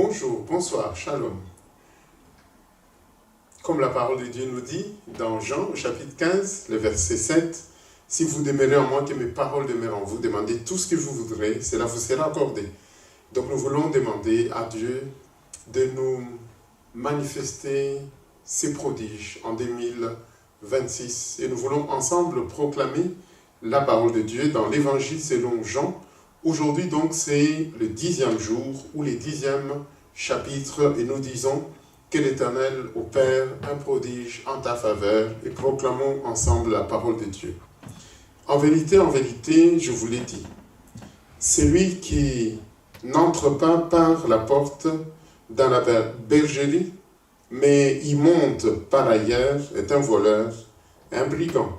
Bonjour, bonsoir, shalom. Comme la parole de Dieu nous dit dans Jean, au chapitre 15, le verset 7, « Si vous demeurez en moi, que mes paroles demeurent en vous, demandez tout ce que vous voudrez, cela vous sera accordé. » Donc nous voulons demander à Dieu de nous manifester ses prodiges en 2026. Et nous voulons ensemble proclamer la parole de Dieu dans l'Évangile selon Jean. Aujourd'hui donc c'est le 10e jour ou le 10e chapitre et nous disons que l'Éternel opère un prodige en ta faveur et proclamons ensemble la parole de Dieu. En vérité, je vous l'ai dit, celui qui n'entre pas par la porte dans la bergerie, mais y monte par ailleurs, est un voleur, un brigand.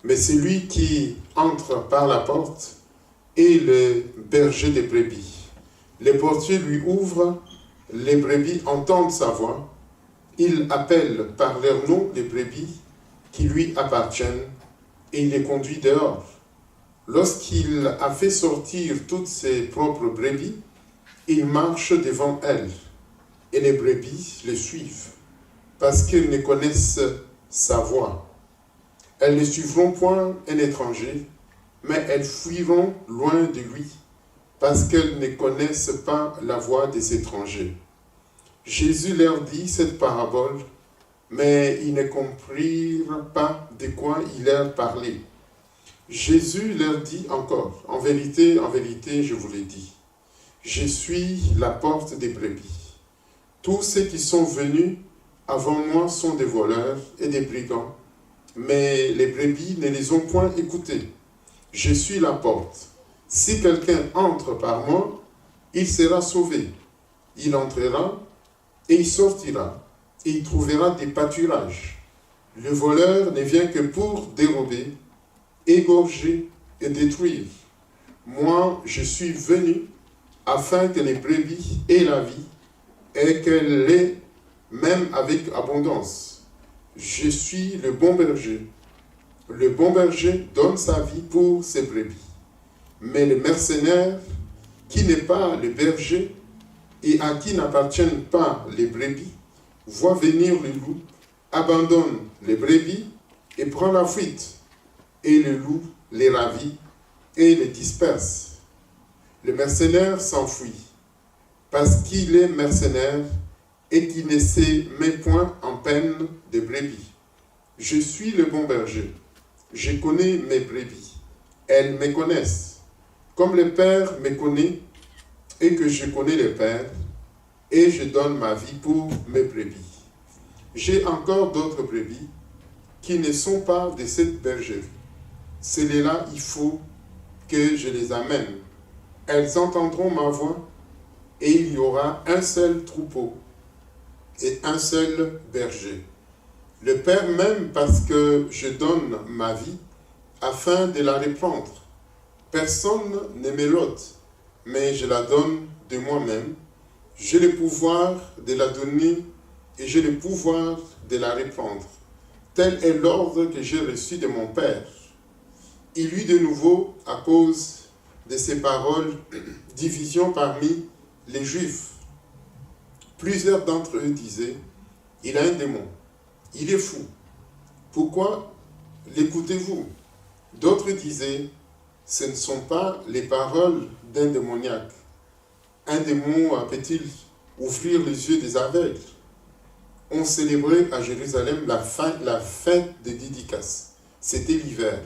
Mais celui qui entre par la porte est le berger des brebis. Les portiers lui ouvrent, les brebis entendent sa voix. Il appelle par leur nom les brebis qui lui appartiennent et il les conduit dehors. Lorsqu'il a fait sortir toutes ses propres brebis, il marche devant elles et les brebis le suivent parce qu'elles ne connaissent sa voix. Elles ne suivront point un étranger, mais elles fuiront loin de lui, parce qu'elles ne connaissent pas la voix des étrangers. Jésus leur dit cette parabole, mais ils ne comprirent pas de quoi il leur parlait. Jésus leur dit encore, en vérité, je vous l'ai dit, je suis la porte des brebis. Tous ceux qui sont venus avant moi sont des voleurs et des brigands, mais les brebis ne les ont point écoutés. Je suis la porte. Si quelqu'un entre par moi, il sera sauvé. Il entrera et il sortira, et il trouvera des pâturages. Le voleur ne vient que pour dérober, égorger et détruire. Moi, je suis venu afin que les brebis aient la vie, et qu'elle l'ait même avec abondance. Je suis le bon berger. Le bon berger donne sa vie pour ses brebis. Mais le mercenaire, qui n'est pas le berger et à qui n'appartiennent pas les brebis, voit venir le loup, abandonne les brebis et prend la fuite. Et le loup les ravit et les disperse. Le mercenaire s'enfuit parce qu'il est mercenaire et qu'il ne se met point en peine de brebis. Je suis le bon berger. Je connais mes brebis. Elles me connaissent. Comme le Père me connaît et que je connais le Père, et je donne ma vie pour mes brebis. J'ai encore d'autres brebis qui ne sont pas de cette bergerie. Celles-là, il faut que je les amène. Elles entendront ma voix et il y aura un seul troupeau et un seul berger. Le Père m'aime parce que je donne ma vie afin de la reprendre. Personne ne me l'ôte, mais je la donne de moi-même. J'ai le pouvoir de la donner et j'ai le pouvoir de la reprendre. Tel est l'ordre que j'ai reçu de mon Père. Il y eut de nouveau, à cause de ces paroles, division parmi les Juifs. Plusieurs d'entre eux disaient, « Il a un démon. Il est fou. Pourquoi l'écoutez-vous » D'autres disaient, « Ce ne sont pas les paroles d'un démoniaque. Un démon peut-il ouvrir les yeux des aveugles ?» On célébrait à Jérusalem la fête des Didykas. C'était l'hiver.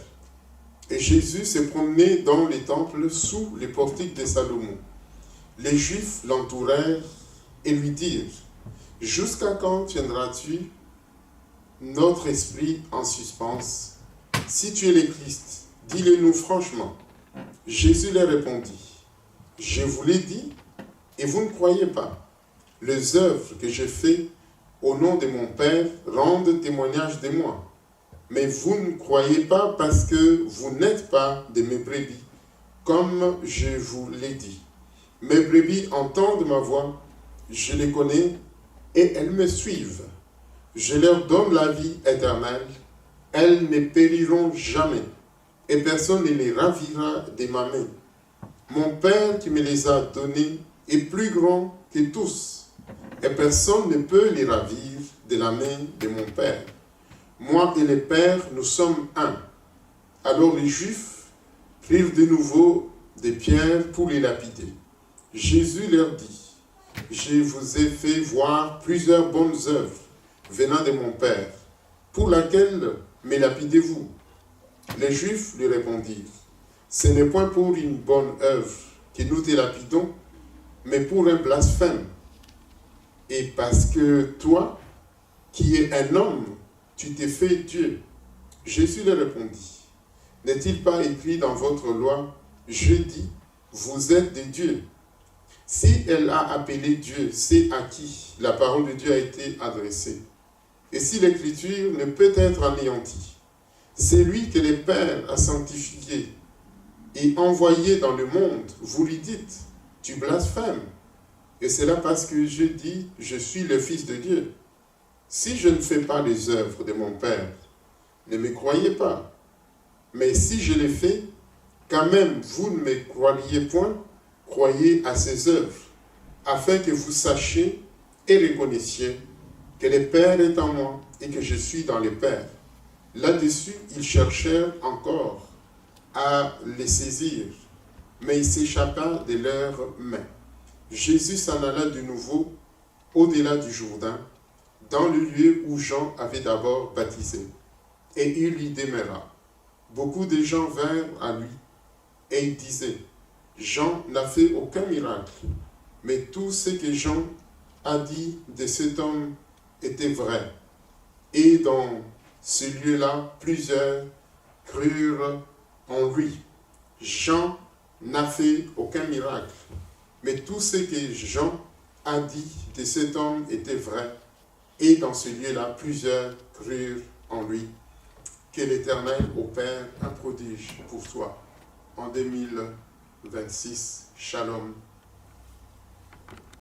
Et Jésus se promenait dans les temples sous les portiques de Salomon. Les Juifs l'entourèrent et lui dirent, « Jusqu'à quand tiendras-tu notre esprit en suspens? Si tu es le Christ, dis-le-nous franchement. » Jésus leur répondit, « Je vous l'ai dit, et vous ne croyez pas. Les œuvres que je fais au nom de mon Père rendent témoignage de moi. Mais vous ne croyez pas parce que vous n'êtes pas de mes brebis, comme je vous l'ai dit. Mes brebis entendent ma voix, je les connais et elles me suivent. Je leur donne la vie éternelle, elles ne périront jamais, et personne ne les ravira de ma main. Mon Père qui me les a donnés est plus grand que tous, et personne ne peut les ravir de la main de mon Père. Moi et le Père, nous sommes un. » Alors les Juifs prirent de nouveau des pierres pour les lapider. Jésus leur dit, « Je vous ai fait voir plusieurs bonnes œuvres venant de mon Père. Pour laquelle me lapidez-vous » Les Juifs lui répondirent, « Ce n'est point pour une bonne œuvre que nous te lapidons, mais pour un blasphème. Et parce que toi, qui es un homme, tu t'es fait Dieu. » Jésus leur répondit, « N'est-il pas écrit dans votre loi, je dis, vous êtes des dieux. Si elle a appelé Dieu, c'est à qui la parole de Dieu a été adressée. Et si l'écriture ne peut être anéantie, c'est lui que le Père a sanctifié et envoyé dans le monde, vous lui dites, tu blasphèmes. Et c'est là parce que je dis, je suis le Fils de Dieu. Si je ne fais pas les œuvres de mon Père, ne me croyez pas. Mais si je les fais, quand même vous ne me croiriez point, croyez à ses œuvres, afin que vous sachiez et reconnaissiez que le Père est en moi et que je suis dans le Père. Là-dessus, ils cherchèrent encore à les saisir, mais il s'échappa de leurs mains. Jésus s'en alla de nouveau au-delà du Jourdain, dans le lieu où Jean avait d'abord baptisé, et il y demeura. Beaucoup de gens vinrent à lui, et ils disaient, Jean n'a fait aucun miracle, mais tout ce que Jean a dit de cet homme était vrai. Et dans ce lieu-là, plusieurs crurent en lui. Jean n'a fait aucun miracle, mais tout ce que Jean a dit de cet homme était vrai. Et dans ce lieu-là, plusieurs crurent en lui. Que l'Éternel opère un prodige pour toi en 2026. Shalom.